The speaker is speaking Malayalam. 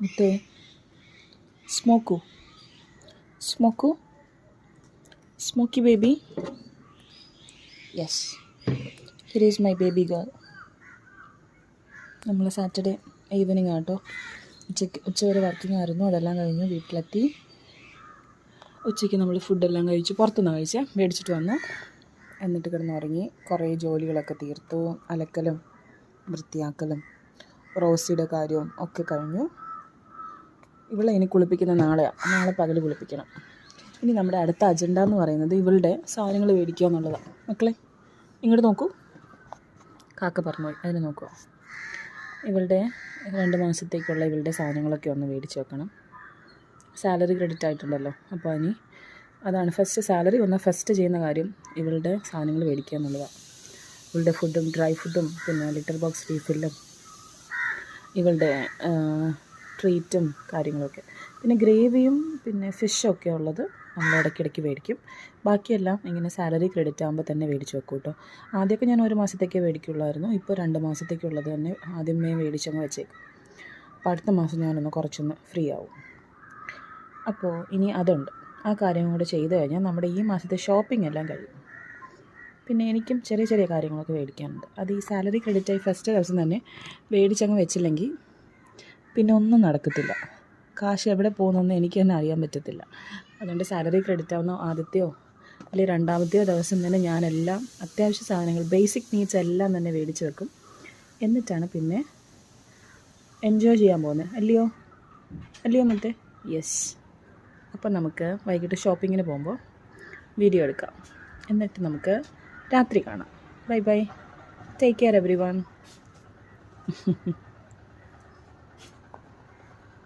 മുത്തേ, smoke smoke smoky baby. Yes, here is my baby girl. നമ്മൾ സാറ്റർഡേ ഈവനിങ് ആട്ടോ. ഉച്ചവരെ വർക്കിംഗ് ആയിരുന്നു. അതെല്ലാം കഴിഞ്ഞ് വീട്ടിലെത്തി. ഉച്ചയ്ക്ക് നമ്മൾ ഫുഡെല്ലാം കഴിച്ചു. പുറത്തുനിന്ന് കഴിച്ച് മേടിച്ചിട്ട് വന്നു. എന്നിട്ട് കിടന്നുറങ്ങി. കുറേ ജോലികളൊക്കെ തീർത്തു. അലക്കലും വൃത്തിയാക്കലും റോസിയുടെ കാര്യവും ഒക്കെ കഴിഞ്ഞു. ഇവളെ ഇനി കുളിപ്പിക്കുന്ന നാളെ പകൽ കുളിപ്പിക്കണം. ഇനി നമ്മുടെ അടുത്ത അജണ്ട എന്ന് പറയുന്നത് ഇവളുടെ സാധനങ്ങൾ മേടിക്കുക എന്നുള്ളതാണ്. മക്കളെ ഇങ്ങോട്ട് നോക്കൂ. കാക്ക പറഞ്ഞു അതിന് നോക്കുക. ഇവളുടെ 2 മാസത്തേക്കുള്ള ഇവളുടെ സാധനങ്ങളൊക്കെ ഒന്ന് മേടിച്ച് വെക്കണം. സാലറി ക്രെഡിറ്റ് ആയിട്ടുണ്ടല്ലോ. അപ്പോൾ ഇനി അതാണ് സാലറി ഫസ്റ്റ് ചെയ്യുന്ന കാര്യം ഇവളുടെ സാധനങ്ങൾ മേടിക്കുക എന്നുള്ളതാണ്. ഇവളുടെ ഫുഡും ഡ്രൈ ഫുഡും പിന്നെ ലിറ്റർ ബോക്സ് റീഫില്ലും ഇവളുടെ ട്രീറ്റും കാര്യങ്ങളൊക്കെ. പിന്നെ ഗ്രേവിയും പിന്നെ ഫിഷൊക്കെ ഉള്ളത് നമ്മൾ ഇടയ്ക്കിടയ്ക്ക് മേടിക്കും. ബാക്കിയെല്ലാം ഇങ്ങനെ സാലറി ക്രെഡിറ്റ് ആകുമ്പോൾ തന്നെ മേടിച്ച് വെക്കും കേട്ടോ. ആദ്യമൊക്കെ ഞാൻ 1 മാസത്തേക്കേ മേടിക്കുള്ളായിരുന്നു. ഇപ്പോൾ 2 മാസത്തേക്കുള്ളത് തന്നെ ആദ്യമേ മേടിച്ചങ്ങ് വെച്ചേക്കും. അപ്പോൾ അടുത്ത മാസം ഞാനൊന്ന് കുറച്ചൊന്ന് ഫ്രീ ആവും. അപ്പോൾ ഇനി അതുണ്ട്. ആ കാര്യം കൂടെ ചെയ്ത് കഴിഞ്ഞാൽ നമ്മുടെ ഈ മാസത്തെ ഷോപ്പിംഗ് എല്ലാം കഴിയും. പിന്നെ എനിക്കും ചെറിയ ചെറിയ കാര്യങ്ങളൊക്കെ മേടിക്കാനുണ്ട്. അത് ഈ സാലറി ക്രെഡിറ്റായി ഫസ്റ്റ് ദിവസം തന്നെ മേടിച്ചങ്ങ് വെച്ചില്ലെങ്കിൽ പിന്നെ ഒന്നും നടക്കത്തില്ല. കാശ് എവിടെ പോകുന്നതെന്ന് എനിക്ക് തന്നെ അറിയാൻ പറ്റത്തില്ല. അതുകൊണ്ട് സാലറി ക്രെഡിറ്റ് ആവുന്ന ആദ്യത്തെയോ അല്ലെങ്കിൽ 2ാമത്തെയോ ദിവസം തന്നെ ഞാനെല്ലാം അത്യാവശ്യ സാധനങ്ങൾ ബേസിക് നീഡ്സ് എല്ലാം തന്നെ മേടിച്ച് വെക്കും. എന്നിട്ടാണ് പിന്നെ എൻജോയ് ചെയ്യാൻ പോകുന്നത്. അല്ലയോ മറ്റേ യെസ്. അപ്പം നമുക്ക് വൈകിട്ട് ഷോപ്പിങ്ങിന് പോകുമ്പോൾ വീഡിയോ എടുക്കാം. എന്നിട്ട് നമുക്ക് രാത്രി കാണാം. Bye bye. Take care everyone.